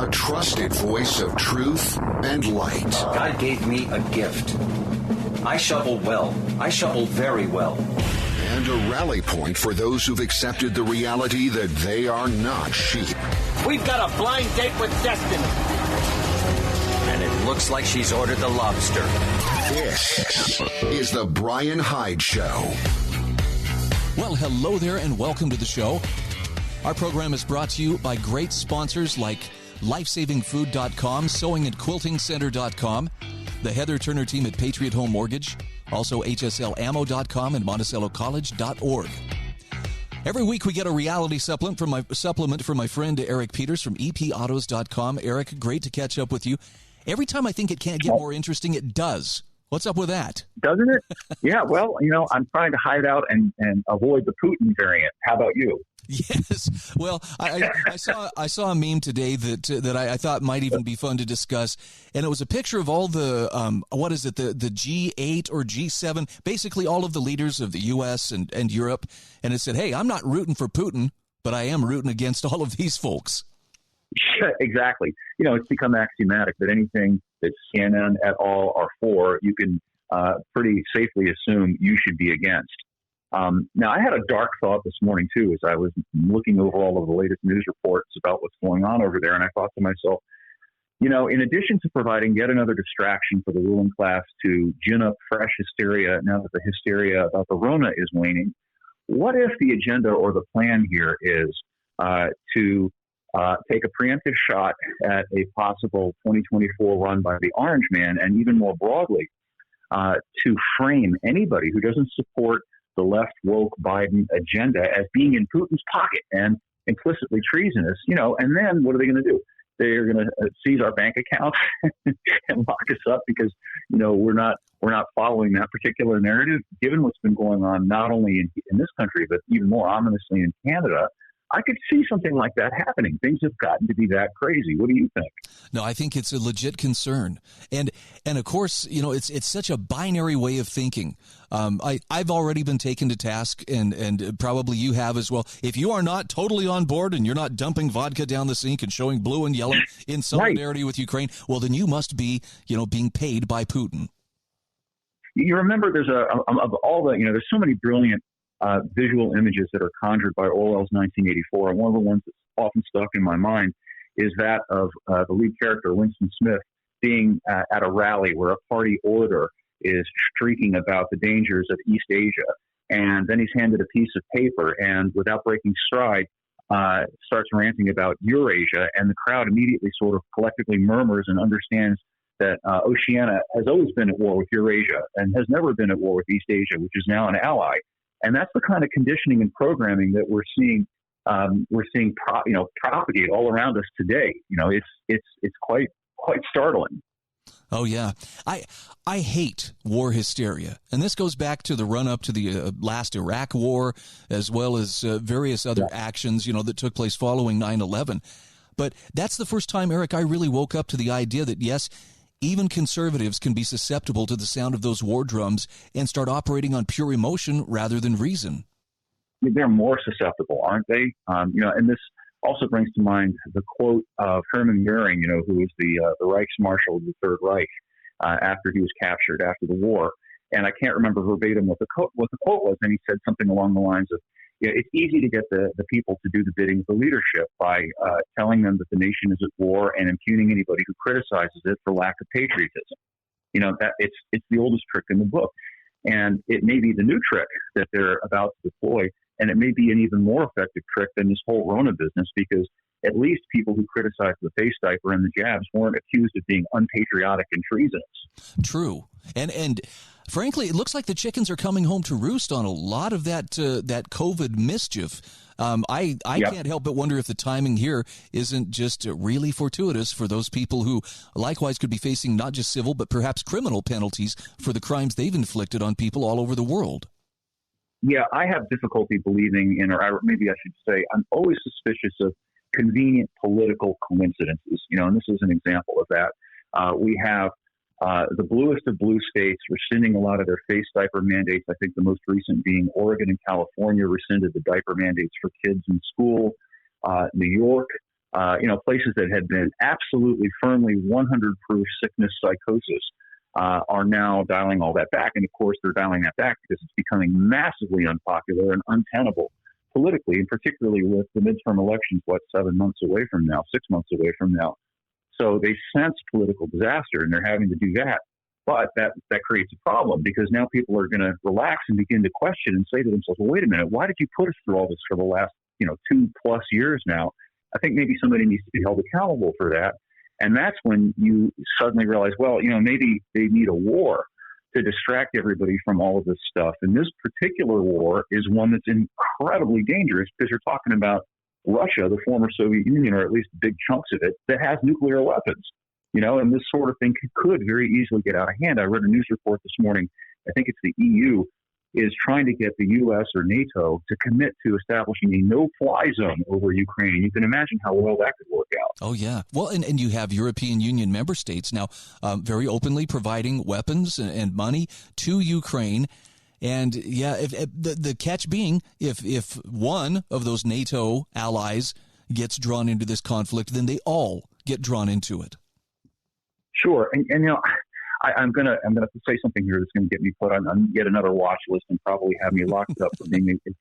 the trusted voice of truth and light. God gave me a gift. I shovel well. I shovel very well. And a rally point for those who've accepted the reality that they are not sheep. We've got a blind date with destiny. And it looks like she's ordered the lobster. This is the Bryan Hyde Show. Well, hello there and welcome to the show. Our program is brought to you by great sponsors like LifesavingFood.com, SewingAndQuiltingCenter.com, the Heather Turner team at Patriot Home Mortgage, also HSLAmmo.com and MonticelloCollege.org. Every week we get a reality supplement from my friend Eric Peters from EPAutos.com. Eric, great to catch up with you. Every time I think it can't get more interesting, it does. What's up with that? Doesn't it? Yeah, well, I'm trying to hide out and avoid the Putin variant. How about you? Yes. Well, I saw a meme today that I thought might even be fun to discuss, and it was a picture of all the the G8 or G7, basically all of the leaders of the U.S. and Europe, and it said, "Hey, I'm not rooting for Putin, but I am rooting against all of these folks." Exactly. It's become axiomatic that anything that CNN et al. Are for, you can pretty safely assume you should be against. Now, I had a dark thought this morning, too, as I was looking over all of the latest news reports about what's going on over there. And I thought to myself, in addition to providing yet another distraction for the ruling class to gin up fresh hysteria now that the hysteria about the Rona is waning, what if the agenda or the plan here is to take a preemptive shot at a possible 2024 run by the Orange Man, and even more broadly, to frame anybody who doesn't support the left woke Biden agenda as being in Putin's pocket and implicitly treasonous, and then what are they going to do? They're going to seize our bank accounts and lock us up because, we're not following that particular narrative. Given what's been going on, not only in this country, but even more ominously in Canada, I could see something like that happening. Things have gotten to be that crazy. What do you think? No, I think it's a legit concern. And of course, it's such a binary way of thinking. I've already been taken to task, and probably you have as well. If you are not totally on board and you're not dumping vodka down the sink and showing blue and yellow in solidarity with Ukraine, well, then you must be, being paid by Putin. You remember there's there's so many brilliant visual images that are conjured by Orwell's 1984. And one of the ones that's often stuck in my mind is that of the lead character, Winston Smith, being at a rally where a party orator is shrieking about the dangers of East Asia. And then he's handed a piece of paper and, without breaking stride, starts ranting about Eurasia. And the crowd immediately sort of collectively murmurs and understands that Oceania has always been at war with Eurasia and has never been at war with East Asia, which is now an ally. And that's the kind of conditioning and programming that we're seeing propagate all around us today. It's quite startling. Oh yeah, I hate war hysteria, and this goes back to the run up to the last Iraq war, as well as various other actions that took place following 9/11. But that's the first time, Eric, I really woke up to the idea that yes, even conservatives can be susceptible to the sound of those war drums and start operating on pure emotion rather than reason. They're more susceptible, aren't they? And this also brings to mind the quote of Hermann Goering, who was the Reichsmarshal of the Third Reich after he was captured after the war. And I can't remember verbatim what the quote was, and he said something along the lines of, it's easy to get the people to do the bidding of the leadership by telling them that the nation is at war and impugning anybody who criticizes it for lack of patriotism. That it's the oldest trick in the book. And it may be the new trick that they're about to deploy, and it may be an even more effective trick than this whole Rona business, because at least people who criticized the face diaper and the jabs weren't accused of being unpatriotic and treasonous. True. And frankly, it looks like the chickens are coming home to roost on a lot of that COVID mischief. I can't help but wonder if the timing here isn't just really fortuitous for those people who likewise could be facing not just civil but perhaps criminal penalties for the crimes they've inflicted on people all over the world. Yeah, I have difficulty believing in, or maybe I should say, I'm always suspicious of convenient political coincidences. And this is an example of that. We have the bluest of blue states rescinding a lot of their face diaper mandates. I think the most recent being Oregon and California rescinded the diaper mandates for kids in school. New York places that had been absolutely firmly 100 proof sickness psychosis are now dialing all that back. And of course, they're dialing that back because it's becoming massively unpopular and untenable politically, and particularly with the midterm elections, 7 months away from now, 6 months away from now. So they sense political disaster, and they're having to do that. But that creates a problem, because now people are going to relax and begin to question and say to themselves, well, wait a minute, why did you put us through all this for the last 2+ years now? I think maybe somebody needs to be held accountable for that. And that's when you suddenly realize, well, maybe they need a war to distract everybody from all of this stuff. And this particular war is one that's incredibly dangerous, because you're talking about Russia, the former Soviet Union, or at least big chunks of it, that has nuclear weapons. And this sort of thing could very easily get out of hand. I read a news report this morning. I think it's the EU is trying to get the U.S. or NATO to commit to establishing a no-fly zone over Ukraine. And you can imagine how well that could work out. Oh, yeah. Well, and you have European Union member states now very openly providing weapons and money to Ukraine. And, yeah, if the catch being, if one of those NATO allies gets drawn into this conflict, then they all get drawn into it. Sure. And I'm gonna say something here that's gonna get me put on yet another watch list and probably have me locked up for being a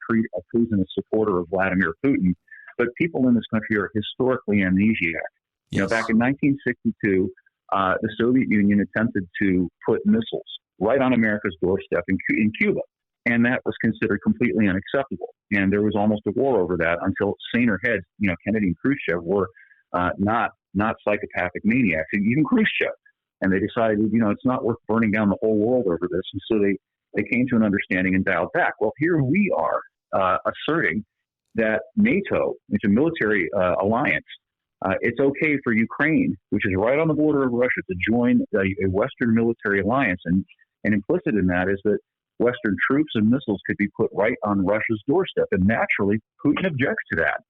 treasonous supporter of Vladimir Putin. But people in this country are historically amnesiac. Yes. Back in 1962, the Soviet Union attempted to put missiles right on America's doorstep in Cuba, and that was considered completely unacceptable. And there was almost a war over that until saner heads, Kennedy and Khrushchev, were not psychopathic maniacs, and even Khrushchev. And they decided, it's not worth burning down the whole world over this. And so they came to an understanding and dialed back. Well, here we are asserting that NATO, it's a military alliance, it's okay for Ukraine, which is right on the border of Russia, to join a Western military alliance. And implicit in that is that Western troops and missiles could be put right on Russia's doorstep. And naturally, Putin objects to that.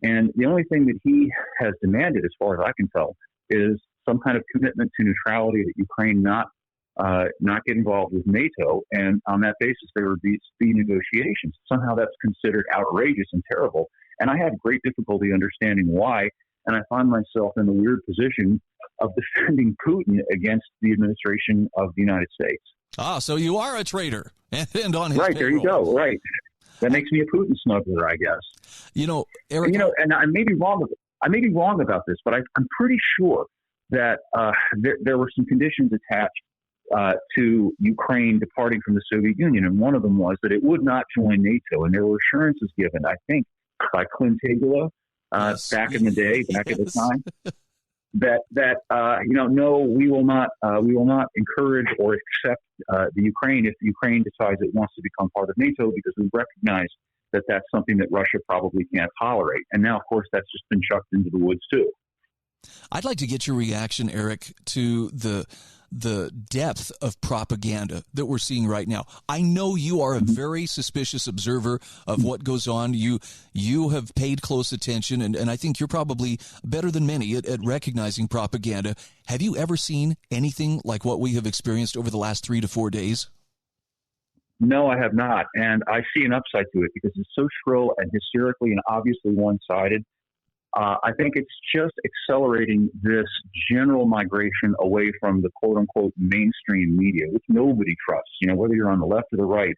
And the only thing that he has demanded, as far as I can tell, is some kind of commitment to neutrality, that Ukraine not get involved with NATO. And on that basis, there would be negotiations. Somehow that's considered outrageous and terrible. And I have great difficulty understanding why. And I find myself in the weird position of defending Putin against the administration of the United States. Ah, so you are a traitor. And on his right, there you go. Right. That makes me a Putin smuggler, I guess. Eric. And I may be wrong. I may be wrong about this, but I'm pretty sure that there were some conditions attached to Ukraine departing from the Soviet Union, and one of them was that it would not join NATO. And there were assurances given, I think, by Clint Tegula back in the day, back at the time, that no, we will not encourage or accept the Ukraine if Ukraine decides it wants to become part of NATO, because we recognize that that's something that Russia probably can't tolerate. And now, of course, that's just been chucked into the woods too. I'd like to get your reaction, Eric, to the depth of propaganda that we're seeing right now. I know you are a very suspicious observer of what goes on. You have paid close attention, and I think you're probably better than many at recognizing propaganda. Have you ever seen anything like what we have experienced over the last 3 to 4 days? No, I have not. And I see an upside to it because it's so shrill and hysterically and obviously one-sided. I think it's just accelerating this general migration away from the quote-unquote mainstream media, which nobody trusts. Whether you're on the left or the right,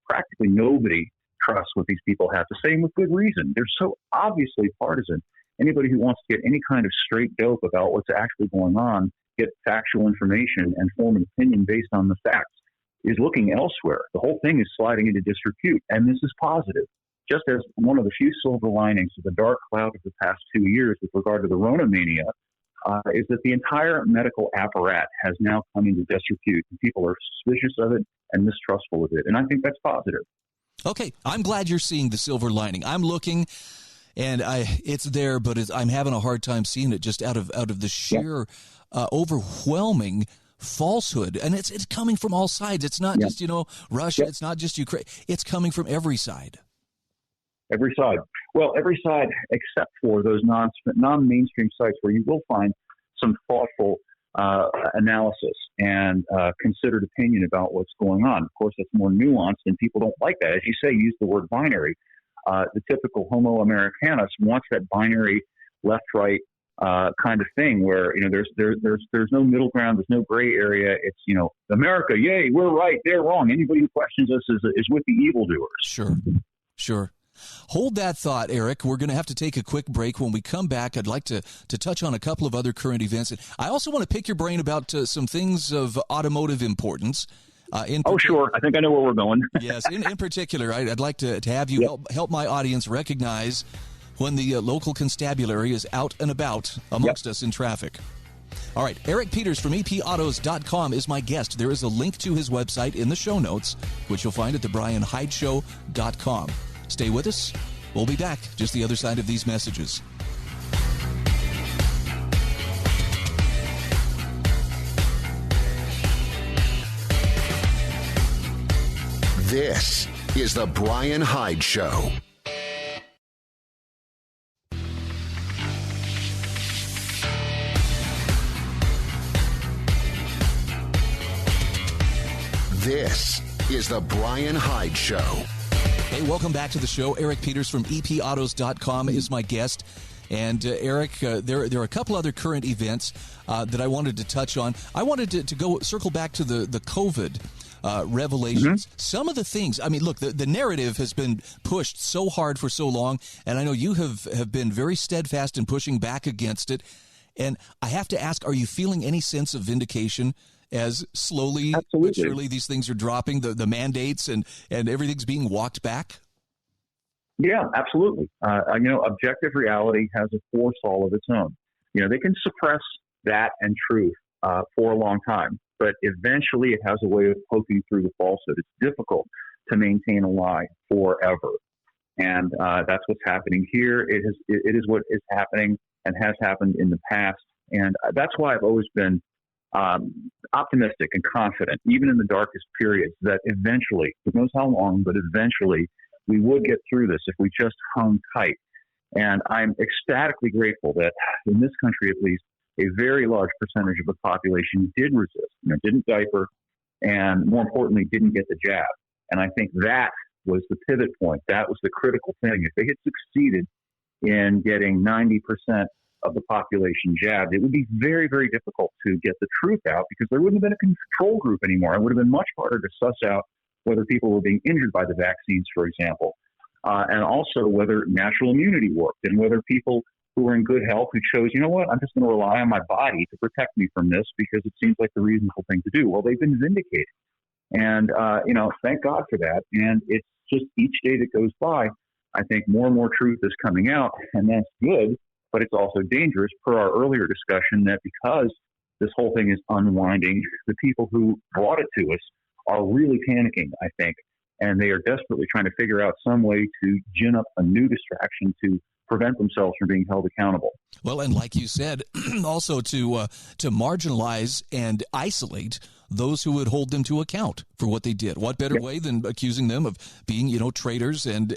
practically nobody trusts what these people have to say, and with good reason. They're so obviously partisan. Anybody who wants to get any kind of straight dope about what's actually going on, get factual information, and form an opinion based on the facts, is looking elsewhere. The whole thing is sliding into disrepute, and this is positive. Just as one of the few silver linings of the dark cloud of the past 2 years with regard to the Rona mania is that the entire medical apparatus has now come into disrepute, and people are suspicious of it and mistrustful of it. And I think that's positive. Okay, I'm glad you're seeing the silver lining. I'm looking, and it's there, but I'm having a hard time seeing it just out of the sheer overwhelming falsehood. And it's coming from all sides. It's not just, Russia. It's not just Ukraine. It's coming from every side. Every side. Well, every side except for those non-mainstream sites where you will find some thoughtful analysis and considered opinion about what's going on. Of course, that's more nuanced, and people don't like that. As you say, use the word binary. The typical Homo Americanus wants that binary left-right kind of thing where, there's no middle ground, there's no gray area. It's, America, yay, we're right, they're wrong. Anybody who questions us is with the evildoers. Sure. Hold that thought, Eric. We're going to have to take a quick break. When we come back, I'd like to touch on a couple of other current events. I also want to pick your brain about some things of automotive importance. Sure. I think I know where we're going. Yes, in particular, I'd like to have you help my audience recognize when the local constabulary is out and about amongst us in traffic. All right, Eric Peters from epautos.com is my guest. There is a link to his website in the show notes, which you'll find at thebryanhydeshow.com. Stay with us. We'll be back just the other side of these messages. This is the Bryan Hyde Show. This is the Bryan Hyde Show. Hey, welcome back to the show. Eric Peters from epautos.com is my guest. And Eric, there are a couple other current events that I wanted to touch on. I wanted to circle back to the COVID revelations. Mm-hmm. Some of the things, look, the narrative has been pushed so hard for so long, and I know you have been very steadfast in pushing back against it. And I have to ask, are you feeling any sense of vindication as slowly but surely these things are dropping, the mandates and everything's being walked back? Yeah, absolutely. Objective reality has a force all of its own. They can suppress that and truth for a long time, but eventually it has a way of poking through the falsehood. It's difficult to maintain a lie forever. And that's what's happening here. It is what is happening and has happened in the past. And that's why I've always been optimistic and confident, even in the darkest periods, that eventually, who knows how long, but eventually we would get through this if we just hung tight. And I'm ecstatically grateful that in this country, at least, a very large percentage of the population did resist, didn't diaper, and more importantly, didn't get the jab. And I think that was the pivot point. That was the critical thing. If they had succeeded in getting 90% of the population jabbed, it would be very, very difficult to get the truth out because there wouldn't have been a control group anymore. It would have been much harder to suss out whether people were being injured by the vaccines, for example, and also whether natural immunity worked and whether people who were in good health who chose, I'm just going to rely on my body to protect me from this because it seems like the reasonable thing to do. Well, they've been vindicated. And, thank God for that. And it's just each day that goes by, I think more and more truth is coming out, and that's good. But it's also dangerous, per our earlier discussion, that because this whole thing is unwinding, the people who brought it to us are really panicking, I think, and they are desperately trying to figure out some way to gin up a new distraction to prevent themselves from being held accountable. Well, and like you said, also to marginalize and isolate those who would hold them to account for what they did. What better way than accusing them of being, traitors and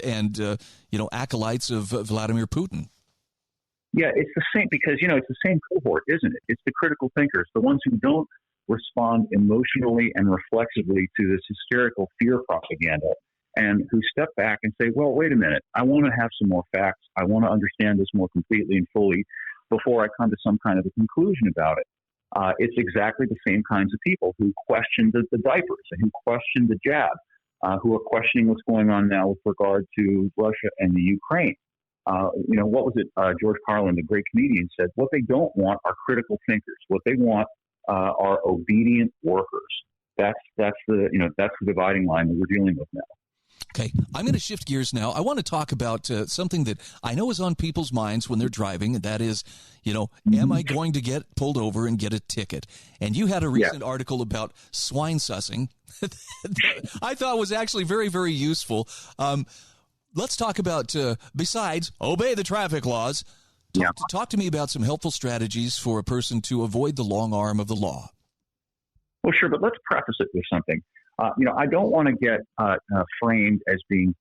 acolytes of Vladimir Putin? Yeah, it's the same because, it's the same cohort, isn't it? It's the critical thinkers, the ones who don't respond emotionally and reflexively to this hysterical fear propaganda and who step back and say, well, wait a minute, I want to have some more facts. I want to understand this more completely and fully before I come to some kind of a conclusion about it. It's exactly the same kinds of people who question the diapers and who question the jab, who are questioning what's going on now with regard to Russia and the Ukraine. What was it? George Carlin, the great comedian, said, what they don't want are critical thinkers. What they want are obedient workers. That's the dividing line that we're dealing with now. Okay, I'm going to shift gears now. I want to talk about something that I know is on people's minds when they're driving, and that is, am I going to get pulled over and get a ticket? And you had a recent article about swine sussing that I thought was actually very, very useful. Let's talk about, besides obey the traffic laws, talk to me about some helpful strategies for a person to avoid the long arm of the law. Well, sure, but let's preface it with something. I don't want to get framed as being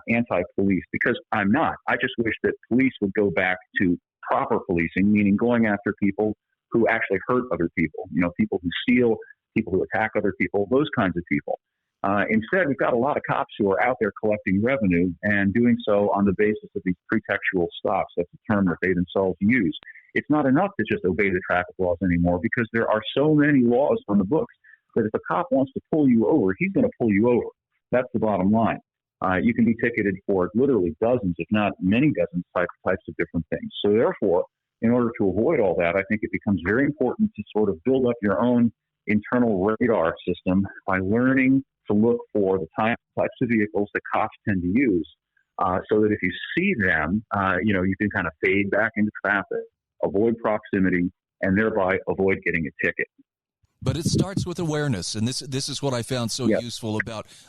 anti-police because I'm not. I just wish that police would go back to proper policing, meaning going after people who actually hurt other people, people who steal, people who attack other people, those kinds of people. Instead, we've got a lot of cops who are out there collecting revenue and doing so on the basis of these pretextual stops. That's a term that they themselves use. It's not enough to just obey the traffic laws anymore because there are so many laws on the books that if a cop wants to pull you over, he's going to pull you over. That's the bottom line. You can be ticketed for literally dozens, if not many dozens, types of different things. So therefore, in order to avoid all that, I think it becomes very important to sort of build up your own internal radar system by learning to look for the types of vehicles that cops tend to use, so that if you see them, you can kind of fade back into traffic, avoid proximity, and thereby avoid getting a ticket. But it starts with awareness, and this is what I found so useful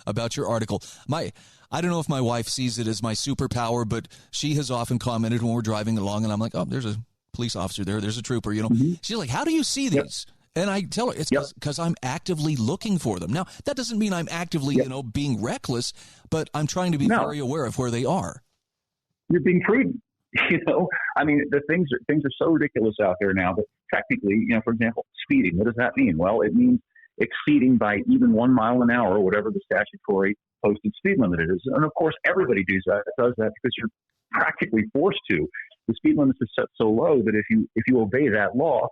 about your article. I don't know if my wife sees it as my superpower, but she has often commented when we're driving along, and I'm like, oh, there's a police officer there, there's a trooper, Mm-hmm. She's like, how do you see these? And I tell her it's because I'm actively looking for them. Now, that doesn't mean I'm actively, being reckless, but I'm trying to be very aware of where they are. You're being prudent. I mean, the things are so ridiculous out there now that technically, for example, speeding, what does that mean? Well, it means exceeding by even 1 mile an hour, whatever the statutory posted speed limit is. And of course, everybody does that because you're practically forced to. The speed limit is set so low that if you obey that law,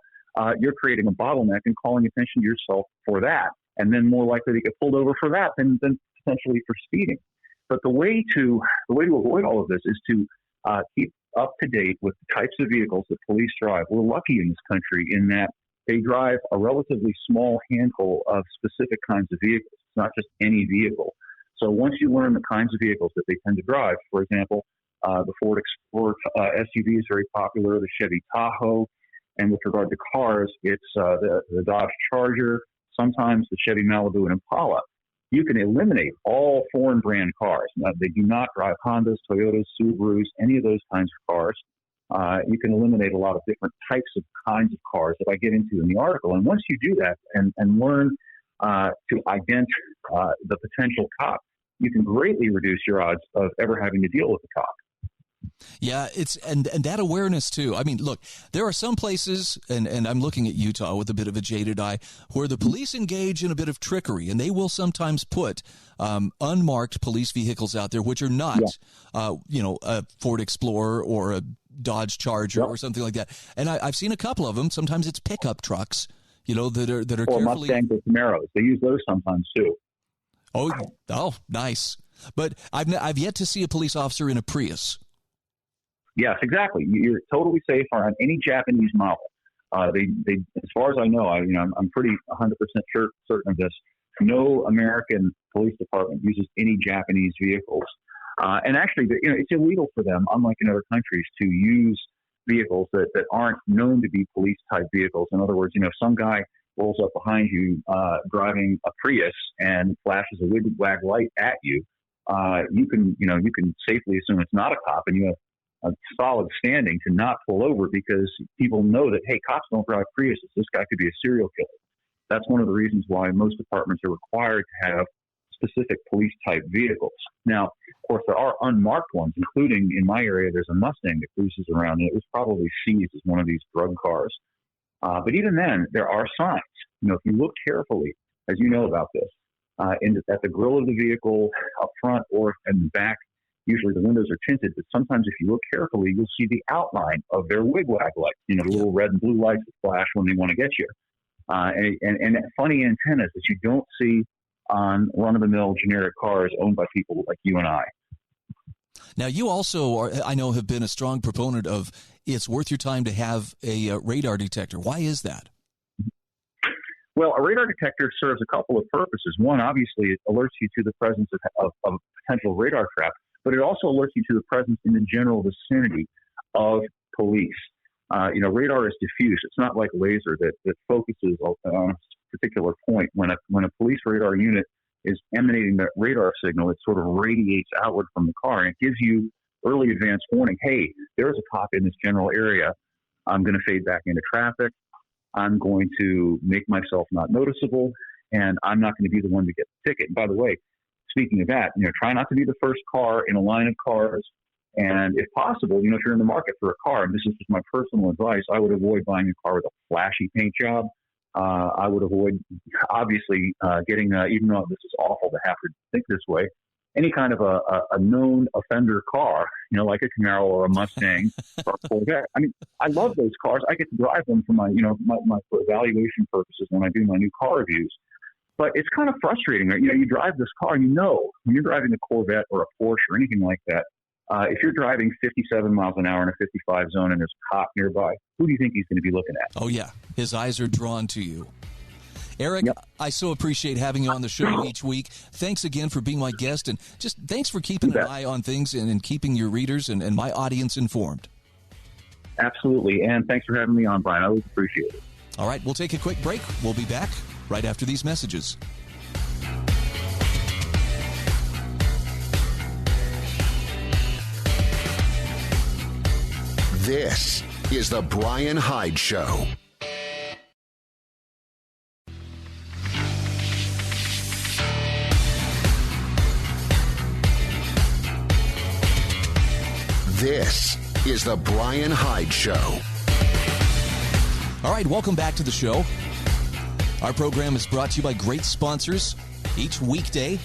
you're creating a bottleneck and calling attention to yourself for that, and then more likely to get pulled over for that than potentially for speeding. But the way to avoid all of this is to keep up to date with the types of vehicles that police drive. We're lucky in this country in that they drive a relatively small handful of specific kinds of vehicles. It's not just any vehicle. So once you learn the kinds of vehicles that they tend to drive, for example, the Ford Explorer SUV is very popular, the Chevy Tahoe, and with regard to cars, it's the Dodge Charger, sometimes the Chevy Malibu and Impala. You can eliminate all foreign brand cars. Now, they do not drive Hondas, Toyotas, Subarus, any of those kinds of cars. You can eliminate a lot of different kinds of cars that I get into in the article. And once you do that and learn to identify the potential cop, you can greatly reduce your odds of ever having to deal with a cop. Yeah, and that awareness too. I mean, look, there are some places, and I'm looking at Utah with a bit of a jaded eye, where the police engage in a bit of trickery, and they will sometimes put unmarked police vehicles out there, which are not, a Ford Explorer or a Dodge Charger or something like that. And I've seen a couple of them. Sometimes it's pickup trucks, that are or carefully. Mustangs or Camaros. They use those sometimes too. Oh, nice. But I've yet to see a police officer in a Prius. Yes, exactly. You're totally safe on any Japanese model. They, as far as I know, I'm pretty 100% certain of this. No American police department uses any Japanese vehicles, and actually, it's illegal for them, unlike in other countries, to use vehicles that aren't known to be police type vehicles. In other words, some guy rolls up behind you driving a Prius and flashes a wag light at you. You can safely assume it's not a cop, and you have a solid standing to not pull over because people know that, hey, cops don't drive Priuses. This guy could be a serial killer. That's one of the reasons why most departments are required to have specific police type vehicles. Now, of course, there are unmarked ones, including in my area, there's a Mustang that cruises around, and it was probably seized as one of these drug cars. But even then, there are signs. If you look carefully, as you know about this, at the grill of the vehicle, up front or in the back, usually the windows are tinted, but sometimes if you look carefully, you'll see the outline of their wigwag lights, the little red and blue lights that flash when they want to get you. And funny antennas that you don't see on run-of-the-mill generic cars owned by people like you and I. Now, you also, I know, have been a strong proponent of it's worth your time to have a radar detector. Why is that? Well, a radar detector serves a couple of purposes. One, obviously, it alerts you to the presence of a potential radar trap, but it also alerts you to the presence in the general vicinity of police. Radar is diffuse. It's not like laser that focuses on a particular point. When a police radar unit is emanating that radar signal, it sort of radiates outward from the car, and it gives you early advance warning. Hey, there's a cop in this general area. I'm going to fade back into traffic. I'm going to make myself not noticeable, and I'm not going to be the one to get the ticket. And by the way, speaking of that, try not to be the first car in a line of cars. And if possible, if you're in the market for a car, and this is just my personal advice, I would avoid buying a car with a flashy paint job. I would avoid, obviously, getting, even though this is awful to have to think this way, any kind of a known offender car, like a Camaro or a Mustang or a Corvette. I mean, I love those cars. I get to drive them for my for evaluation purposes when I do my new car reviews. But it's kind of frustrating. Right? You drive this car, and when you're driving a Corvette or a Porsche or anything like that, if you're driving 57 miles an hour in a 55 zone and there's a cop nearby, who do you think he's going to be looking at? Oh, yeah. His eyes are drawn to you. Eric, Yep. I so appreciate having you on the show each week. Thanks again for being my guest, and just thanks for keeping an eye on things and keeping your readers and my audience informed. Absolutely, and thanks for having me on, Brian. I always appreciate it. All right, we'll take a quick break. We'll be back right after these messages. This is the Bryan Hyde Show. This is the Bryan Hyde Show. All right, welcome back to the show. Our program is brought to you by great sponsors each weekday,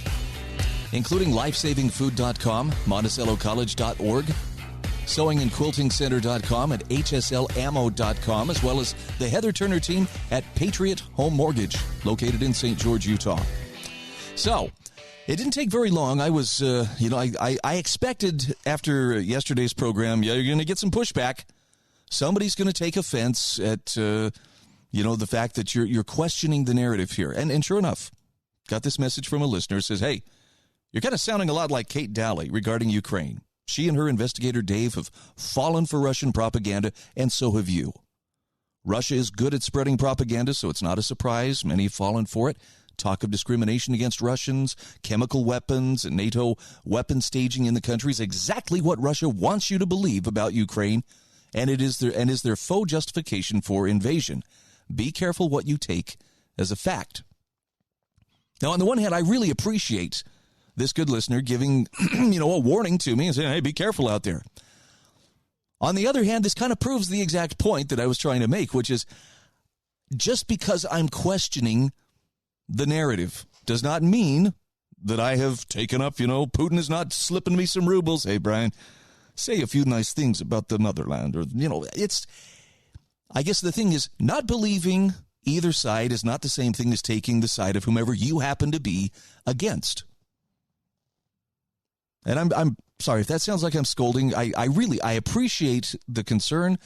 including lifesavingfood.com, monticellocollege.org, sewingandquiltingcenter.com, and hslammo.com, as well as the Heather Turner team at Patriot Home Mortgage, located in St. George, Utah. So, it didn't take very long. I was, I expected after yesterday's program, you're going to get some pushback. Somebody's going to take offense at, the fact that you're questioning the narrative here. And sure enough, got this message from a listener. Says, hey, you're kind of sounding a lot like Kate Dalley regarding Ukraine. She and her investigator, Dave, have fallen for Russian propaganda, and so have you. Russia is good at spreading propaganda, so it's not a surprise. Many have fallen for it. Talk of discrimination against Russians, chemical weapons, and NATO weapon staging in the country is exactly what Russia wants you to believe about Ukraine, and it is their faux justification for invasion. Be careful what you take as a fact. Now, on the one hand, I really appreciate this good listener giving, a warning to me and saying, hey, be careful out there. On the other hand, this kind of proves the exact point that I was trying to make, which is just because I'm questioning the narrative does not mean that I have taken up, Putin is not slipping me some rubles. Hey, Brian, say a few nice things about the motherland. Or, I guess the thing is, not believing either side is not the same thing as taking the side of whomever you happen to be against. And I'm sorry if that sounds like I'm scolding. I appreciate the concern,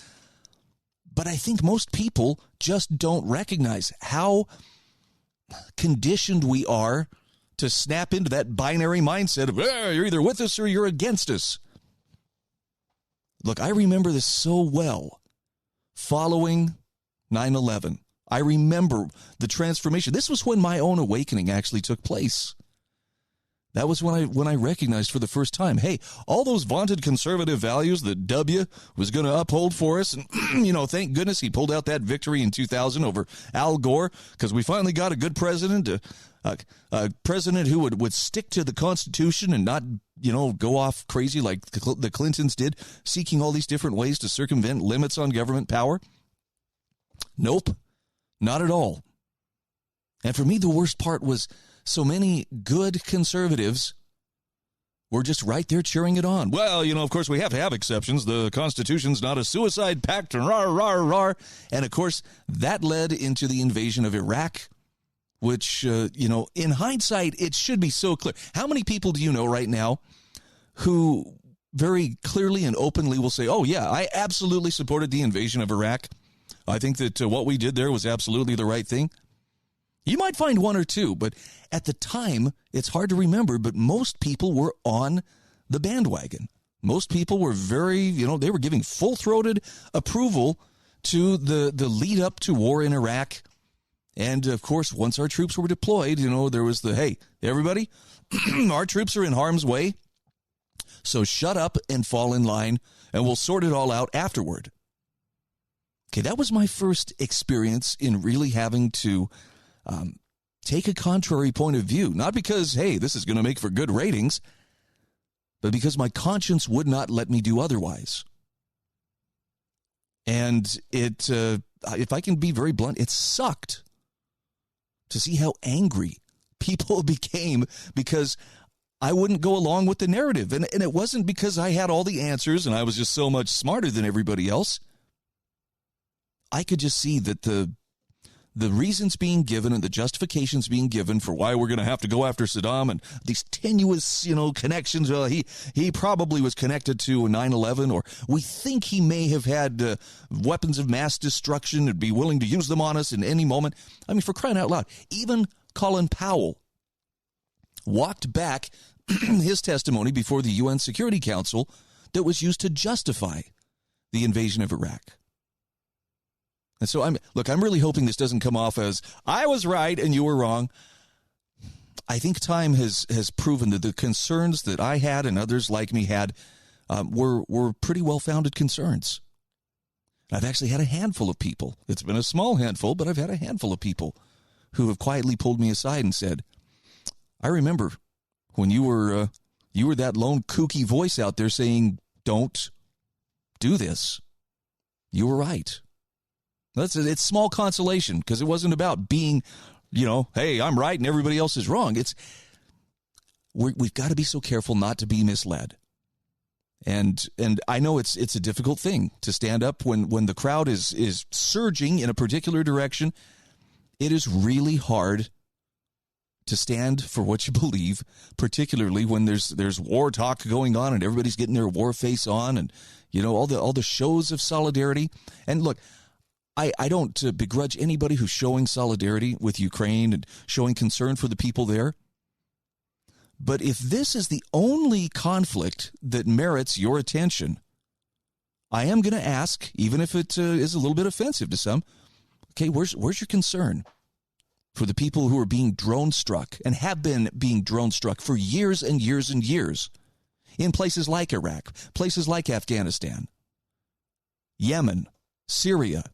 but I think most people just don't recognize how conditioned we are to snap into that binary mindset of, you're either with us or you're against us. Look, I remember this so well. Following 9/11, I remember the transformation. This was when my own awakening actually took place. That was when I recognized for the first time, hey, all those vaunted conservative values that W was going to uphold for us, and, thank goodness he pulled out that victory in 2000 over Al Gore, because we finally got a good president, a president who would stick to the Constitution and not, go off crazy like the Clintons did, seeking all these different ways to circumvent limits on government power. Nope, not at all. And for me, the worst part was so many good conservatives were just right there cheering it on. Well, of course, we have to have exceptions. The Constitution's not a suicide pact, and rah, rah, rah. And, of course, that led into the invasion of Iraq, which, in hindsight, it should be so clear. How many people do you know right now who very clearly and openly will say, oh, yeah, I absolutely supported the invasion of Iraq. I think that what we did there was absolutely the right thing. You might find one or two, but at the time, it's hard to remember, but most people were on the bandwagon. Most people were very, they were giving full-throated approval to the lead up to war in Iraq. And, of course, once our troops were deployed, there was hey, everybody, our troops are in harm's way, so shut up and fall in line, and we'll sort it all out afterward. Okay, that was my first experience in really having to take a contrary point of view, not because, hey, this is going to make for good ratings, but because my conscience would not let me do otherwise. And it, if I can be very blunt, it sucked to see how angry people became because I wouldn't go along with the narrative. And it wasn't because I had all the answers and I was just so much smarter than everybody else. I could just see that the reasons being given and the justifications being given for why we're going to have to go after Saddam and these tenuous, connections. He probably was connected to 9/11, or we think he may have had weapons of mass destruction and be willing to use them on us in any moment. I mean, for crying out loud, even Colin Powell walked back his testimony before the UN Security Council that was used to justify the invasion of Iraq. And so I'm really hoping this doesn't come off as I was right and you were wrong. I think time has proven that the concerns that I had and others like me had were pretty well-founded concerns. I've actually had a handful of people. It's been a small handful, but I've had a handful of people who have quietly pulled me aside and said, I remember when you were that lone kooky voice out there saying, don't do this. You were right. It's small consolation because it wasn't about being, hey, I'm right and everybody else is wrong. We've got to be so careful not to be misled. And I know it's a difficult thing to stand up when the crowd is surging in a particular direction. It is really hard to stand for what you believe, particularly when there's war talk going on and everybody's getting their war face on and all the shows of solidarity. And look, I don't begrudge anybody who's showing solidarity with Ukraine and showing concern for the people there. But if this is the only conflict that merits your attention, I am going to ask, even if it is a little bit offensive to some, okay, where's your concern for the people who are being drone struck and have been being drone struck for years and years and years in places like Iraq, places like Afghanistan, Yemen, Syria,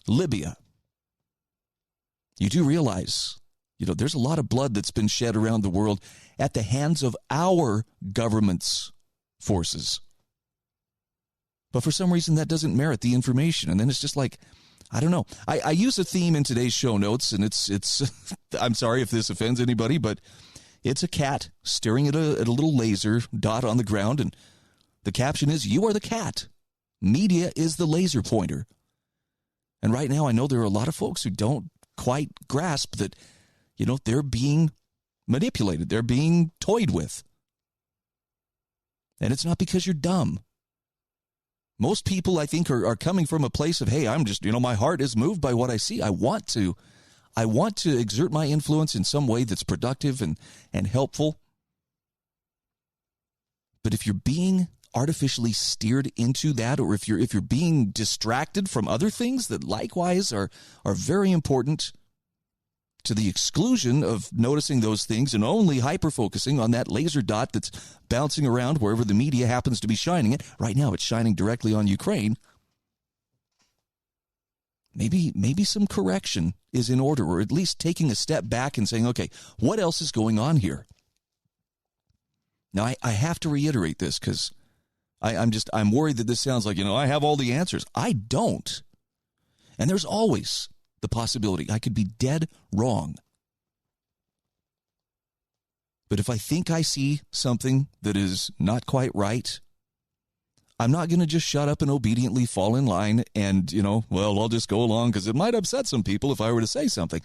Libya? You do realize, there's a lot of blood that's been shed around the world at the hands of our government's forces. But for some reason, that doesn't merit the information. And then it's just like, I don't know. I use a theme in today's show notes, and it's I'm sorry if this offends anybody, but it's a cat staring at a little laser dot on the ground, and the caption is, "You are the cat. Media is the laser pointer." And right now, I know there are a lot of folks who don't quite grasp that, they're being manipulated. They're being toyed with. And it's not because you're dumb. Most people, I think, are coming from a place of, hey, I'm just, my heart is moved by what I see. I want to exert my influence in some way that's productive and helpful. But if you're being artificially steered into that, or if you're being distracted from other things that likewise are very important, to the exclusion of noticing those things and only hyper-focusing on that laser dot that's bouncing around wherever the media happens to be shining it. Right now, it's shining directly on Ukraine. Maybe some correction is in order, or at least taking a step back and saying, okay, what else is going on here? Now, I have to reiterate this because I'm worried that this sounds like, I have all the answers. I don't. And there's always the possibility I could be dead wrong. But if I think I see something that is not quite right, I'm not going to just shut up and obediently fall in line and, I'll just go along because it might upset some people if I were to say something.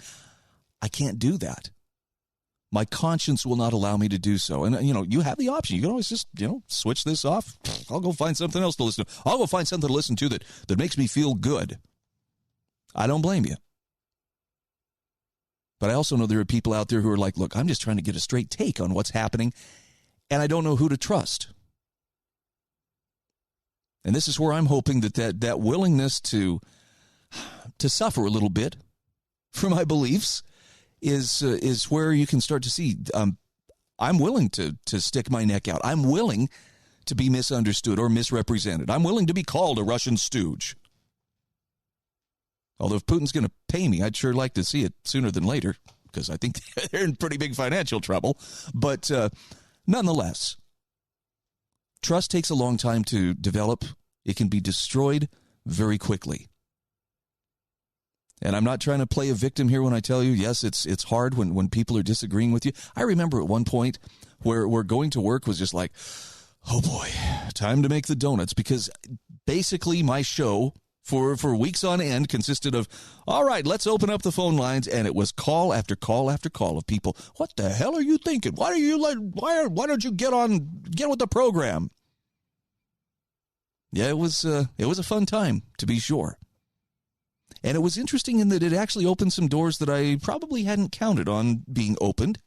I can't do that. My conscience will not allow me to do so. And, you have the option. You can always just, switch this off. I'll go find something else to listen to. I'll go find something to listen to that makes me feel good. I don't blame you. But I also know there are people out there who are like, look, I'm just trying to get a straight take on what's happening, and I don't know who to trust. And this is where I'm hoping that willingness to suffer a little bit for my beliefs is where you can start to see I'm willing to stick my neck out. I'm willing to be misunderstood or misrepresented. I'm willing to be called a Russian stooge. Although if Putin's going to pay me, I'd sure like to see it sooner than later because I think they're in pretty big financial trouble. But nonetheless, trust takes a long time to develop. It can be destroyed very quickly. And I'm not trying to play a victim here when I tell you, yes, it's hard when people are disagreeing with you. I remember at one point where going to work was just like, oh boy, time to make the donuts, because basically my show for weeks on end consisted of, all right, let's open up the phone lines, and it was call after call after call of people. What the hell are you thinking? Why don't you get with the program? Yeah, it was a fun time, to be sure. And it was interesting in that it actually opened some doors that I probably hadn't counted on being opened.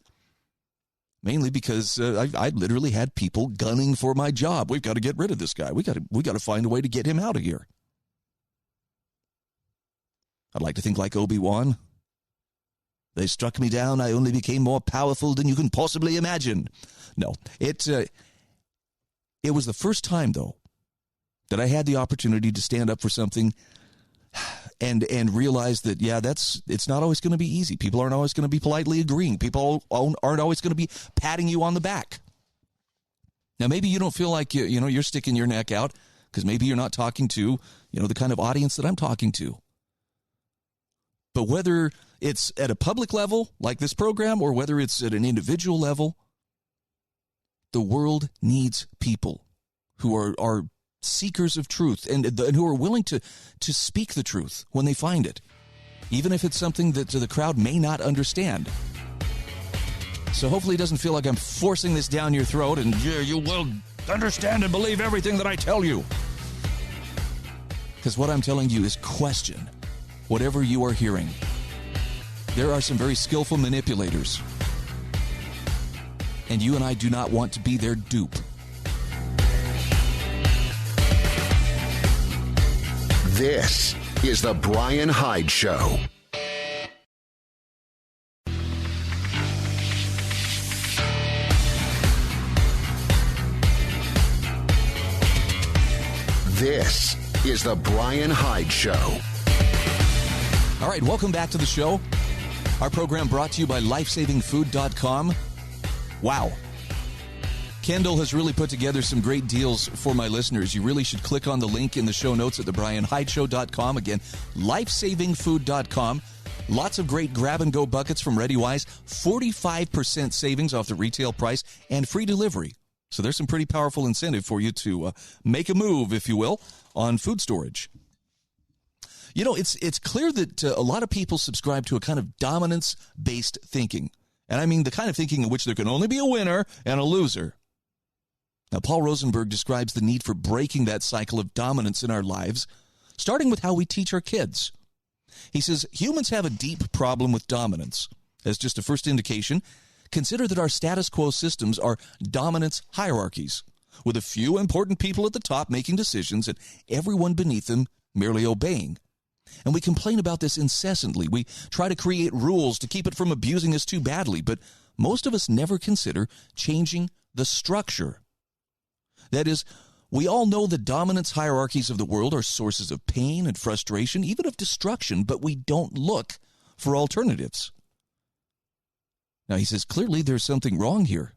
Mainly because I literally had people gunning for my job. We've got to get rid of this guy. We got to find a way to get him out of here. I'd like to think like Obi-Wan. They struck me down. I only became more powerful than you can possibly imagine. No, it was the first time, though, that I had the opportunity to stand up for something and realize that, yeah, it's not always going to be easy. People aren't always going to be politely agreeing. People aren't always going to be patting you on the back. Now, maybe you don't feel like you're sticking your neck out because maybe you're not talking to the kind of audience that I'm talking to. But whether it's at a public level like this program or whether it's at an individual level, the world needs people who are seekers of truth and who are willing to speak the truth when they find it, even if it's something that the crowd may not understand. So hopefully it doesn't feel like I'm forcing this down your throat and you will understand and believe everything that I tell you. Because what I'm telling you is question whatever you are hearing. There are some very skillful manipulators, and you and I do not want to be their dupe. This is the Bryan Hyde Show. This is the Bryan Hyde Show. All right, welcome back to the show. Our program brought to you by LifesavingFood.com. Wow. Kendall has really put together some great deals for my listeners. You really should click on the link in the show notes at thebryanhydeshow.com. Again, LifesavingFood.com. Lots of great grab-and-go buckets from ReadyWise. 45% savings off the retail price and free delivery. So there's some pretty powerful incentive for you to make a move, if you will, on food storage. You know, it's clear that a lot of people subscribe to a kind of dominance-based thinking. And I mean the kind of thinking in which there can only be a winner and a loser. Now, Paul Rosenberg describes the need for breaking that cycle of dominance in our lives, starting with how we teach our kids. He says, humans have a deep problem with dominance. As just a first indication, consider that our status quo systems are dominance hierarchies, with a few important people at the top making decisions and everyone beneath them merely obeying. And we complain about this incessantly. We try to create rules to keep it from abusing us too badly, but most of us never consider changing the structure. That is, we all know the dominance hierarchies of the world are sources of pain and frustration, even of destruction, but we don't look for alternatives. Now, he says, clearly there's something wrong here.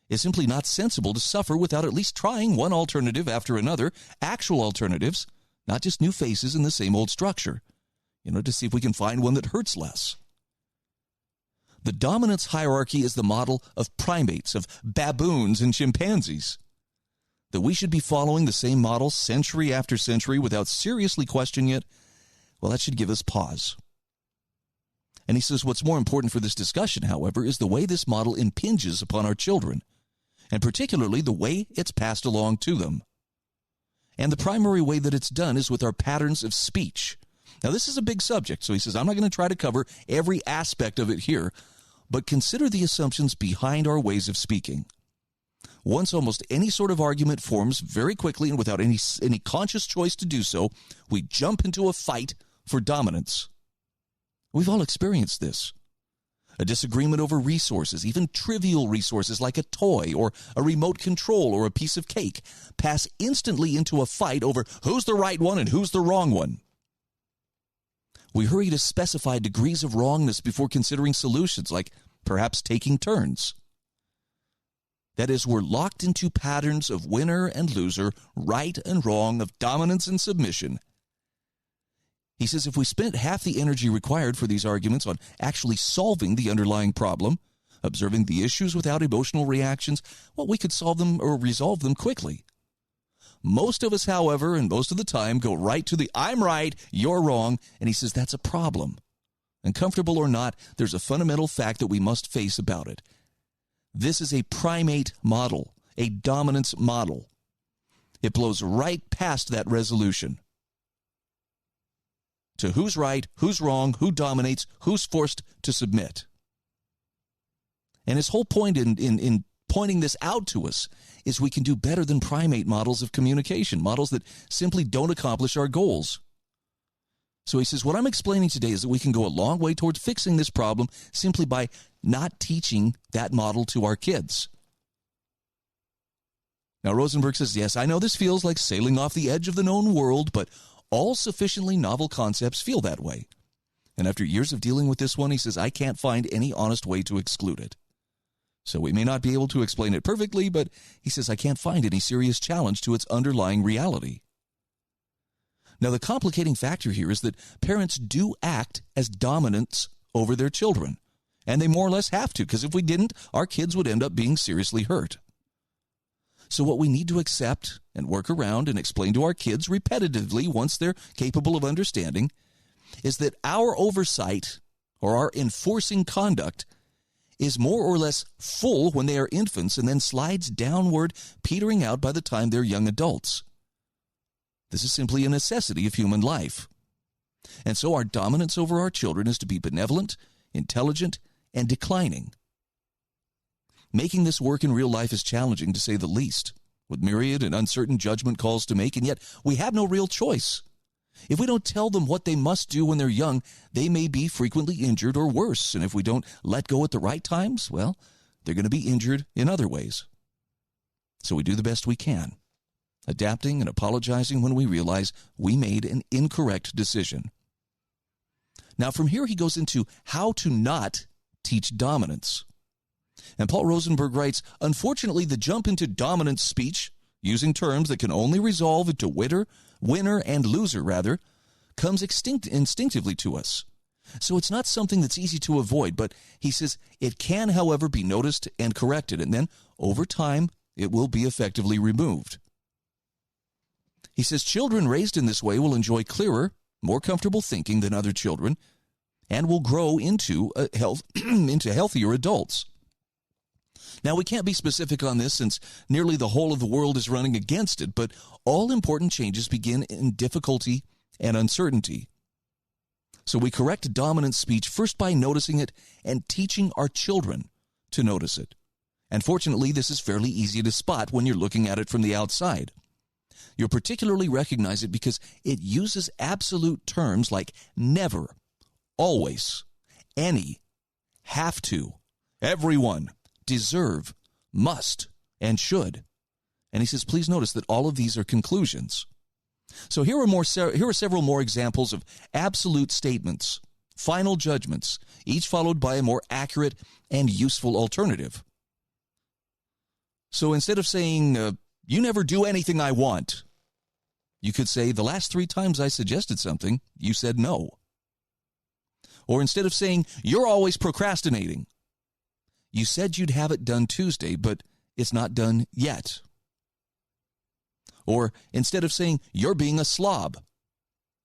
It's simply not sensible to suffer without at least trying one alternative after another, actual alternatives, not just new faces in the same old structure, to see if we can find one that hurts less. The dominance hierarchy is the model of primates, of baboons and chimpanzees. That we should be following the same model century after century without seriously questioning it, well, that should give us pause. And he says what's more important for this discussion, however, is the way this model impinges upon our children, and particularly the way it's passed along to them. And the primary way that it's done is with our patterns of speech. Now, this is a big subject, so he says, I'm not going to try to cover every aspect of it here, but consider the assumptions behind our ways of speaking. Once almost any sort of argument forms very quickly and without any conscious choice to do so, we jump into a fight for dominance. We've all experienced this. A disagreement over resources, even trivial resources like a toy or a remote control or a piece of cake, pass instantly into a fight over who's the right one and who's the wrong one. We hurry to specify degrees of wrongness before considering solutions, like perhaps taking turns. That is, we're locked into patterns of winner and loser, right and wrong, of dominance and submission. He says if we spent half the energy required for these arguments on actually solving the underlying problem, observing the issues without emotional reactions, well, we could solve them or resolve them quickly. Most of us, however, and most of the time, go right to the I'm right, you're wrong, and he says that's a problem. And comfortable or not, there's a fundamental fact that we must face about it. This is a primate model, a dominance model. It blows right past that resolution to who's right, who's wrong, who dominates, who's forced to submit. And his whole point in pointing this out to us is we can do better than primate models of communication, models that simply don't accomplish our goals. So he says, what I'm explaining today is that we can go a long way towards fixing this problem simply by not teaching that model to our kids. Now, Rosenberg says, yes, I know this feels like sailing off the edge of the known world, but all sufficiently novel concepts feel that way. And after years of dealing with this one, he says, I can't find any honest way to exclude it. So we may not be able to explain it perfectly, but he says, I can't find any serious challenge to its underlying reality. Now, the complicating factor here is that parents do act as dominants over their children, and they more or less have to, because if we didn't, our kids would end up being seriously hurt. So what we need to accept and work around and explain to our kids repetitively once they're capable of understanding is that our oversight or our enforcing conduct is more or less full when they are infants and then slides downward, petering out by the time they're young adults. This is simply a necessity of human life. And so our dominance over our children is to be benevolent, intelligent, and declining. Making this work in real life is challenging, to say the least, with myriad and uncertain judgment calls to make, and yet we have no real choice. If we don't tell them what they must do when they're young, they may be frequently injured or worse, and if we don't let go at the right times, well, they're going to be injured in other ways. So we do the best we can, adapting and apologizing when we realize we made an incorrect decision. Now, from here he goes into how to not teach dominance. And Paul Rosenberg writes, unfortunately, the jump into dominance speech, using terms that can only resolve into winner and loser, comes instinctively to us. So it's not something that's easy to avoid, but he says it can, however, be noticed and corrected, and then, over time, it will be effectively removed. He says children raised in this way will enjoy clearer, more comfortable thinking than other children, and will grow into healthier adults. Now, we can't be specific on this since nearly the whole of the world is running against it, but all important changes begin in difficulty and uncertainty. So we correct dominant speech first by noticing it and teaching our children to notice it. And fortunately, this is fairly easy to spot when you're looking at it from the outside. You'll particularly recognize it because it uses absolute terms like never, always, any, have to, everyone, deserve, must, and should. And he says, please notice that all of these are conclusions. So here are several more examples of absolute statements, final judgments, each followed by a more accurate and useful alternative. So instead of saying, you never do anything I want, you could say, the last 3 times I suggested something, you said no. Or instead of saying, you're always procrastinating, you said you'd have it done Tuesday, but it's not done yet. Or instead of saying, you're being a slob,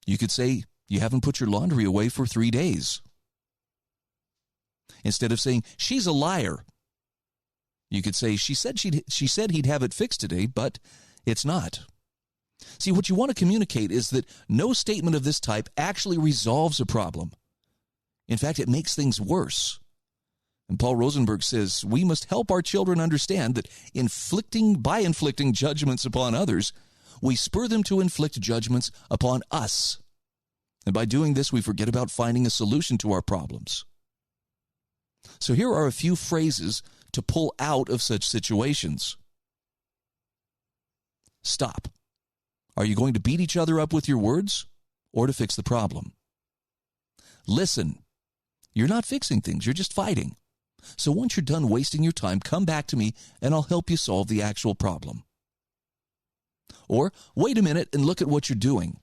you could say, you haven't put your laundry away for 3 days. Instead of saying, she's a liar, you could say, she said he'd have it fixed today, but it's not. See, what you want to communicate is that no statement of this type actually resolves a problem. In fact, it makes things worse. And Paul Rosenberg says, we must help our children understand that by inflicting judgments upon others, we spur them to inflict judgments upon us. And by doing this, we forget about finding a solution to our problems. So here are a few phrases to pull out of such situations. Stop. Are you going to beat each other up with your words or to fix the problem? Listen. You're not fixing things. You're just fighting. So once you're done wasting your time, come back to me and I'll help you solve the actual problem. Or wait a minute and look at what you're doing.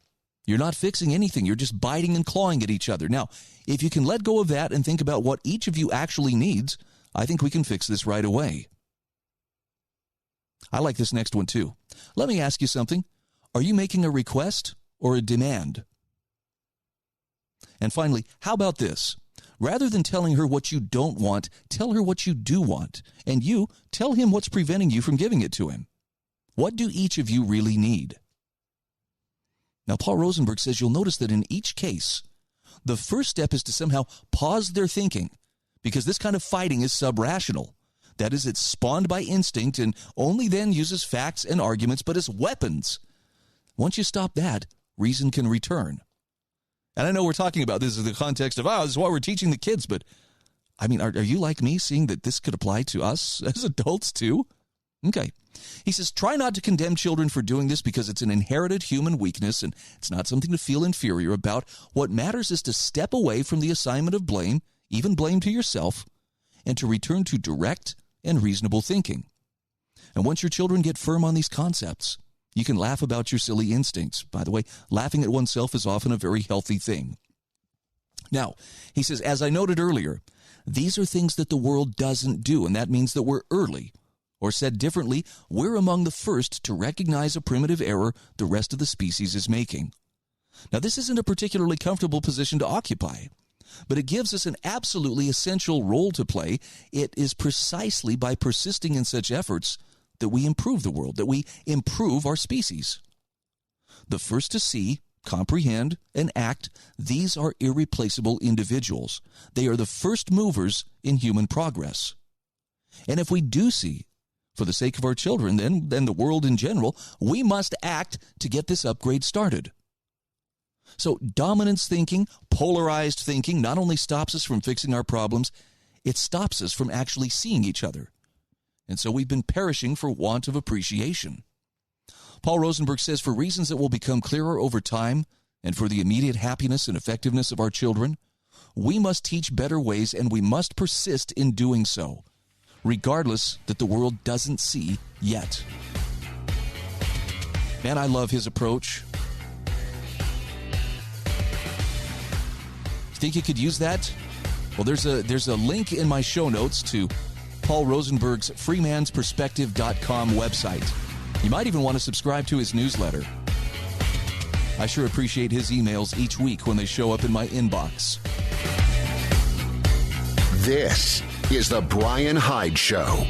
You're not fixing anything. You're just biting and clawing at each other. Now, if you can let go of that and think about what each of you actually needs, I think we can fix this right away. I like this next one too. Let me ask you something. Are you making a request or a demand? And finally, how about this? Rather than telling her what you don't want, tell her what you do want. And you tell him what's preventing you from giving it to him. What do each of you really need? Now, Paul Rosenberg says you'll notice that in each case, the first step is to somehow pause their thinking, because this kind of fighting is sub-rational. That is, it's spawned by instinct and only then uses facts and arguments, but as weapons. Once you stop that, reason can return. And I know we're talking about this in the context of, this is what we're teaching the kids, but, I mean, are you like me, seeing that this could apply to us as adults too? Okay. He says, try not to condemn children for doing this because it's an inherited human weakness and it's not something to feel inferior about. What matters is to step away from the assignment of blame, even blame to yourself, and to return to direct and reasonable thinking. And once your children get firm on these concepts, you can laugh about your silly instincts. By the way, laughing at oneself is often a very healthy thing. Now, he says, as I noted earlier, these are things that the world doesn't do, and that means that we're early. Or said differently, we're among the first to recognize a primitive error the rest of the species is making. Now, this isn't a particularly comfortable position to occupy, but it gives us an absolutely essential role to play. It is precisely by persisting in such efforts that we improve the world, that we improve our species. The first to see, comprehend, and act, these are irreplaceable individuals. They are the first movers in human progress. And if we do see, for the sake of our children, then the world in general, we must act to get this upgrade started. So dominance thinking, polarized thinking, not only stops us from fixing our problems, it stops us from actually seeing each other. And so we've been perishing for want of appreciation. Paul Rosenberg says, for reasons that will become clearer over time, and for the immediate happiness and effectiveness of our children, we must teach better ways, and we must persist in doing so, regardless that the world doesn't see yet. Man, I love his approach. Think you could use that? Well, there's a link in my show notes to Paul Rosenberg's freemansperspective.com website. You might even want to subscribe to his newsletter. I sure appreciate his emails each week when they show up in my inbox. This is the Bryan Hyde Show.